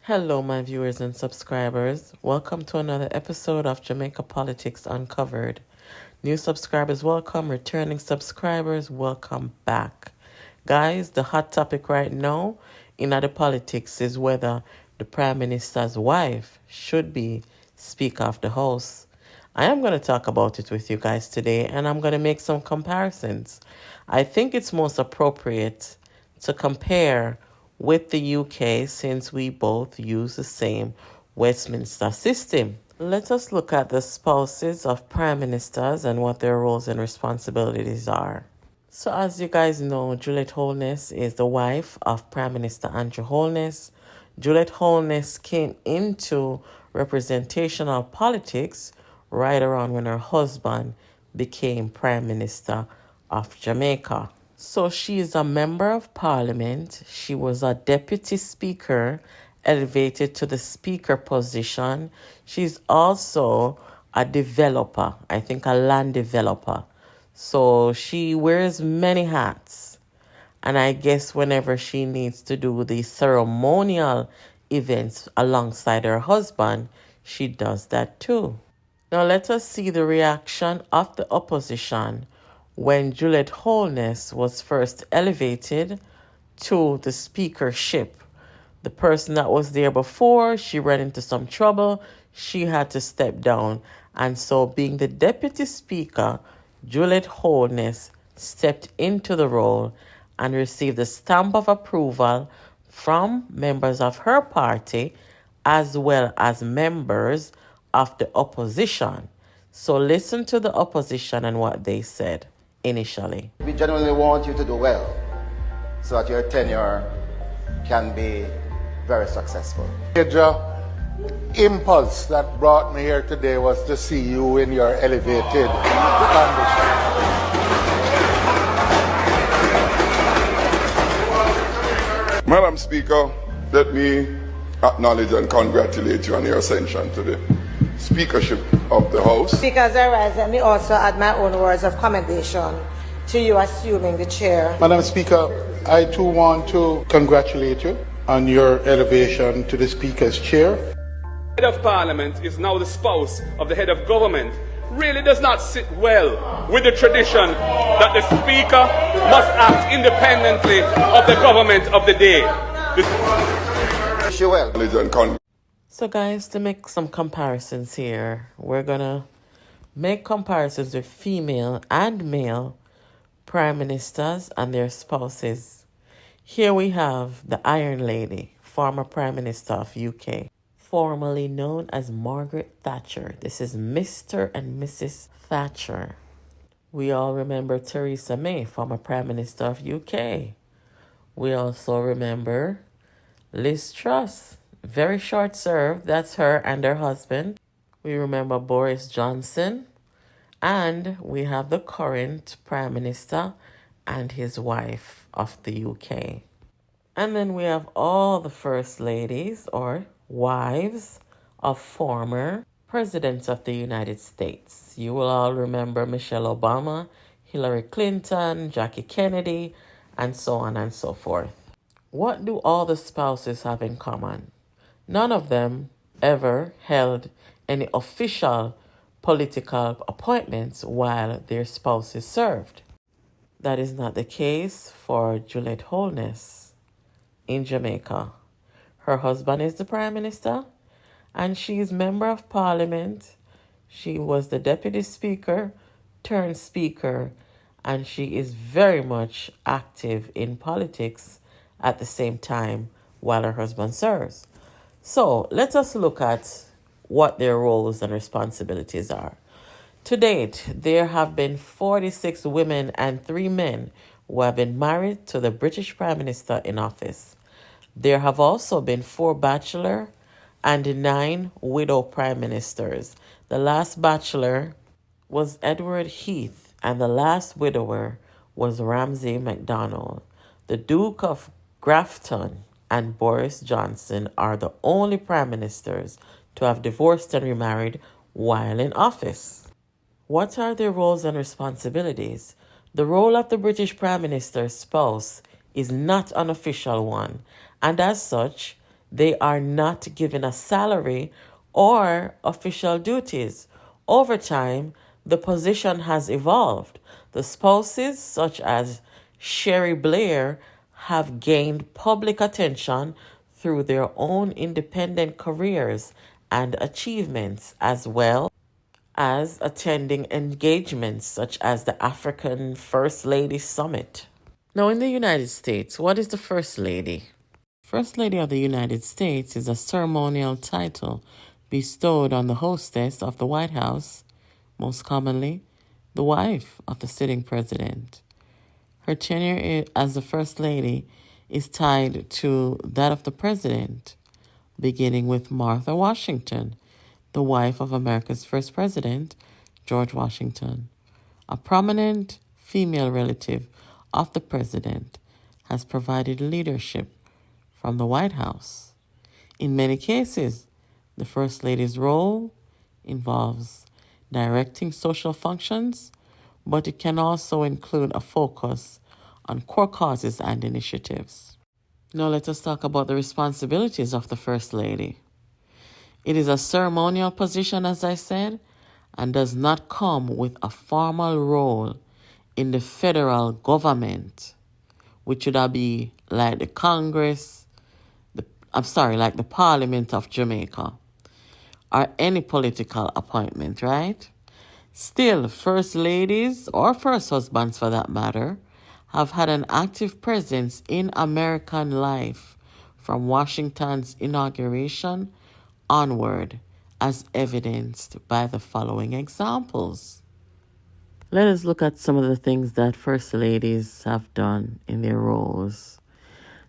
Hello, my viewers and subscribers. Welcome to another episode of Jamaica Politics Uncovered. New subscribers, welcome. Returning subscribers, welcome back. Guys, the hot topic right now in other politics is whether the Prime Minister's wife should be Speaker of the House. I am going to talk about it with you guys today, and I'm going to make some comparisons. I think it's most appropriate to compare with the UK since we both use the same Westminster system. Let us look at the spouses of prime ministers and what their roles and responsibilities are. So as you guys know, Juliet Holness is the wife of Prime Minister Andrew Holness. Juliet Holness came into representational politics right around when her husband became Prime Minister of Jamaica. So she is a member of parliament. She was a deputy speaker, elevated to the speaker position. She's also a developer, I think a land developer. So she wears many hats. And I guess whenever she needs to do the ceremonial events alongside her husband, she does that too. Now let us see the reaction of the opposition when Juliet Holness was first elevated to the speakership. The person that was there before, she ran into some trouble. She had to step down. And so being the deputy speaker, Juliet Holness stepped into the role and received the stamp of approval from members of her party as well as members of the opposition. So listen to the opposition and what they said initially. We genuinely want you to do well so that your tenure can be very successful. Major impulse that brought me here today was to see you in your elevated condition. Madam Speaker, let me acknowledge and congratulate you on your ascension to the Speakership of the House. Speakers, I rise, let me also add my own words of commendation to you assuming the chair. Madam Speaker, I too want to congratulate you on your elevation to the Speaker's chair. The head of Parliament is now the spouse of the head of government. Really does not sit well with the tradition that the Speaker must act independently of the government of the day. Wish you well. So guys, to make some comparisons here, we're going to make comparisons with female and male prime ministers and their spouses. Here we have the Iron Lady, former Prime Minister of UK, formerly known as Margaret Thatcher. This is Mr. and Mrs. Thatcher. We all remember Theresa May, former Prime Minister of UK. We also remember Liz Truss, very short serve. That's her and her husband. We remember Boris Johnson. And we have the current Prime Minister and his wife of the UK. And then we have all the First Ladies or wives of former presidents of the United States. You will all remember Michelle Obama, Hillary Clinton, Jackie Kennedy, and so on and so forth. What do all the spouses have in common? None of them ever held any official political appointments while their spouses served. That is not the case for Juliet Holness in Jamaica. Her husband is the Prime Minister and she is Member of Parliament. She was the Deputy Speaker turned Speaker, and she is very much active in politics at the same time while her husband serves. So let us look at what their roles and responsibilities are. To date, there have been 46 women and 3 men who have been married to the British Prime Minister in office. There have also been 4 bachelor and 9 widow prime ministers. The last bachelor was Edward Heath, and the last widower was Ramsay MacDonald. The Duke of Grafton and Boris Johnson are the only prime ministers to have divorced and remarried while in office. What are their roles and responsibilities? The role of the British Prime Minister's spouse is not an official one, and as such, they are not given a salary or official duties. Over time, the position has evolved. The spouses, such as Sherry Blair, have gained public attention through their own independent careers and achievements, as well as attending engagements such as the African First Lady Summit. Now, in the United States, what is the First Lady? First Lady of the United States is a ceremonial title bestowed on the hostess of the White House, most commonly the wife of the sitting president. Her tenure as the First Lady is tied to that of the president, beginning with Martha Washington, the wife of America's first president, George Washington. A prominent female relative of the president has provided leadership from the White House. In many cases, the First Lady's role involves directing social functions, but it can also include a focus on core causes and initiatives. Now let us talk about the responsibilities of the First Lady. It is a ceremonial position, as I said, and does not come with a formal role in the federal government, which would be like the Congress, like the Parliament of Jamaica, or any political appointment, right? Still, First Ladies, or First Husbands for that matter, have had an active presence in American life from Washington's inauguration onward, as evidenced by the following examples. Let us look at some of the things that First Ladies have done in their roles.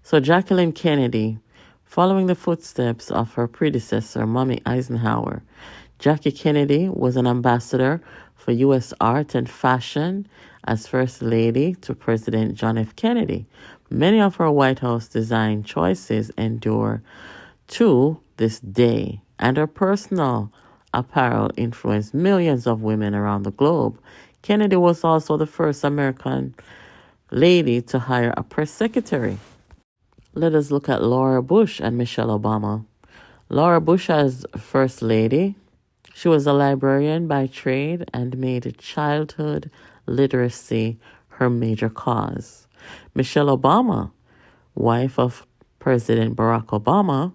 So Jacqueline Kennedy, following the footsteps of her predecessor, Mamie Eisenhower, Jackie Kennedy was an ambassador for U.S. art and fashion as First Lady to President John F. Kennedy. Many of her White House design choices endure to this day, and her personal apparel influenced millions of women around the globe. Kennedy was also the first American lady to hire a press secretary. Let us look at Laura Bush and Michelle Obama. Laura Bush as First Lady. She was a librarian by trade and made childhood literacy her major cause. Michelle Obama, wife of President Barack Obama,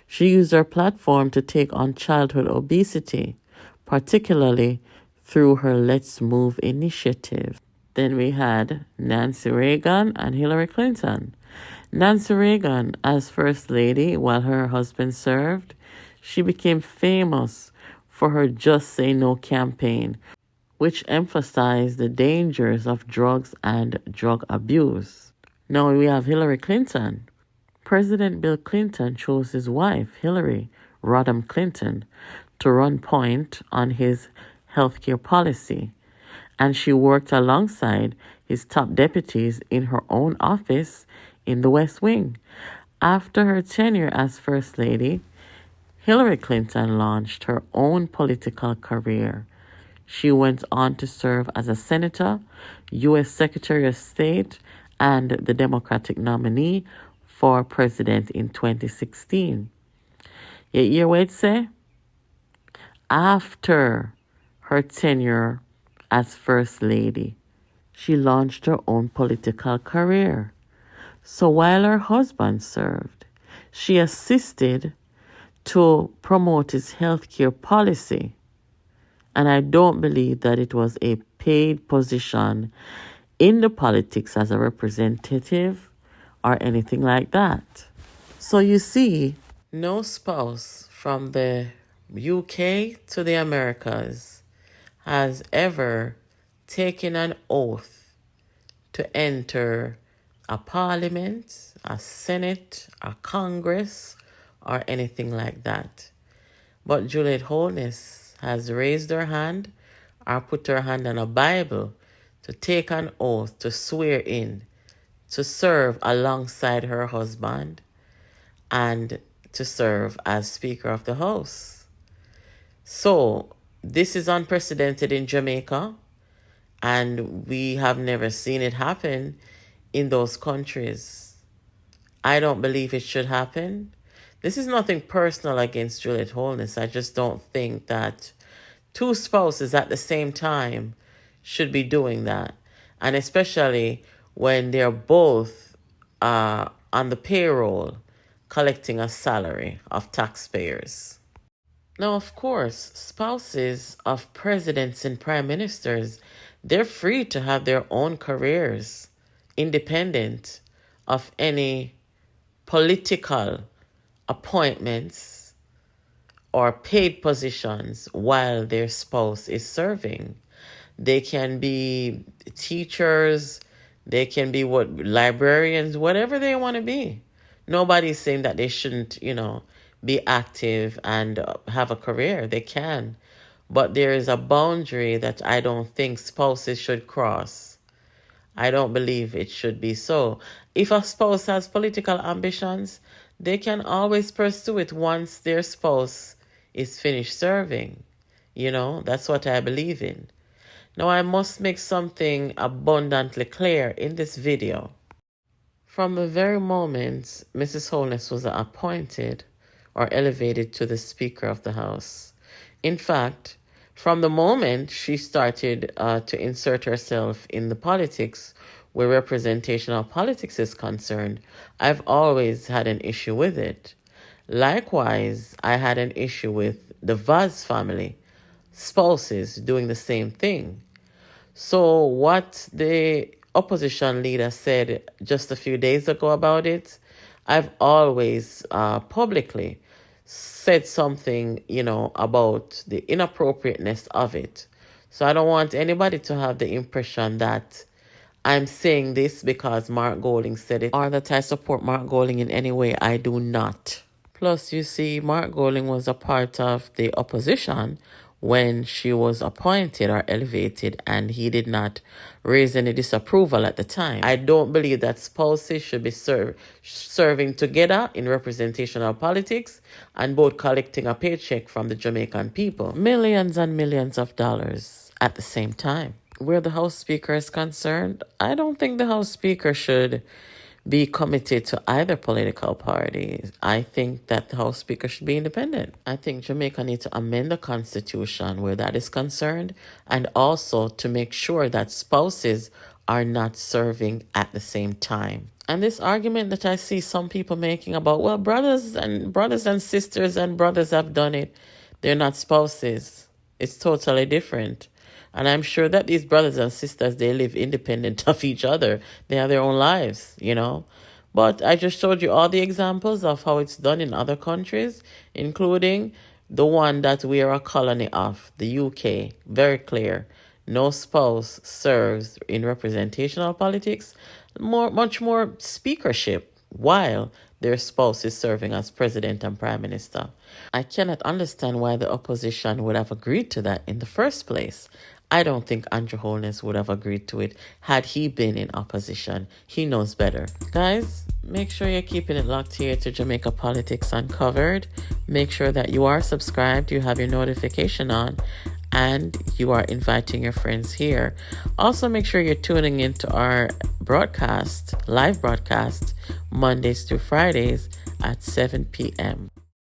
she used her platform to take on childhood obesity, particularly through her Let's Move initiative. Then we had Nancy Reagan and Hillary Clinton. Nancy Reagan, as First Lady while her husband served, she became famous for her Just Say No campaign, which emphasized the dangers of drugs and drug abuse. Now we have Hillary Clinton. President Bill Clinton chose his wife, Hillary Rodham Clinton, to run point on his healthcare policy, and she worked alongside his top deputies in her own office in the West Wing. After her tenure as First Lady, Hillary Clinton launched her own political career. She went on to serve as a senator, U.S. Secretary of State, and the Democratic nominee for president in 2016. Yet, hear what it say? After her tenure as First Lady, she launched her own political career. So while her husband served, she assisted to promote his healthcare policy. And I don't believe that it was a paid position in the politics as a representative or anything like that. So you see, no spouse from the UK to the Americas has ever taken an oath to enter a parliament, a senate, a congress, or anything like that. But Juliet Holness has raised her hand or put her hand on a Bible to take an oath, to swear in, to serve alongside her husband, and to serve as Speaker of the House. So this is unprecedented in Jamaica, and we have never seen it happen in those countries. I don't believe it should happen. This is nothing personal against Juliet Holness. I just don't think that two spouses at the same time should be doing that. And especially when they're both on the payroll collecting a salary of taxpayers. Now, of course, spouses of presidents and prime ministers, they're free to have their own careers, independent of any political appointments or paid positions while their spouse is serving. They can be teachers, they can be librarians, whatever they want to be. Nobody's saying that they shouldn't, be active and have a career. They can. But there is a boundary that I don't think spouses should cross. I don't believe it should be so. If a spouse has political ambitions, they can always pursue it once their spouse is finished serving. That's what I believe in. Now, I must make something abundantly clear in this video. From the very moment Mrs. Holness was appointed or elevated to the Speaker of the House, in fact, from the moment she started to insert herself in the politics where representational politics is concerned, I've always had an issue with it. Likewise, I had an issue with the Vaz family, spouses doing the same thing. So what the opposition leader said just a few days ago about it, I've always publicly said something, about the inappropriateness of it. So I don't want anybody to have the impression that I'm saying this because Mark Golding said it or that I support Mark Golding in any way. I do not. Plus, you see, Mark Golding was a part of the opposition when she was appointed or elevated, and he did not raise any disapproval at the time. I don't believe that spouses should be serving together in representational politics and both collecting a paycheck from the Jamaican people. Millions and millions of dollars at the same time. Where the House Speaker is concerned, I don't think the House Speaker should be committed to either political party. I think that the House Speaker should be independent. I think Jamaica needs to amend the Constitution where that is concerned, and also to make sure that spouses are not serving at the same time. And this argument that I see some people making about, well, brothers and sisters and brothers have done it, they're not spouses. It's totally different. And I'm sure that these brothers and sisters, they live independent of each other. They have their own lives, But I just showed you all the examples of how it's done in other countries, including the one that we are a colony of, the UK. Very clear. No spouse serves in representational politics. Much more speakership while their spouse is serving as president and prime minister. I cannot understand why the opposition would have agreed to that in the first place. I don't think Andrew Holness would have agreed to it had he been in opposition. He knows better. Guys, make sure you're keeping it locked here to Jamaica Politics Uncovered. Make sure that you are subscribed, you have your notification on, and you are inviting your friends here. Also, make sure you're tuning into our live broadcast, Mondays through Fridays at 7 p.m.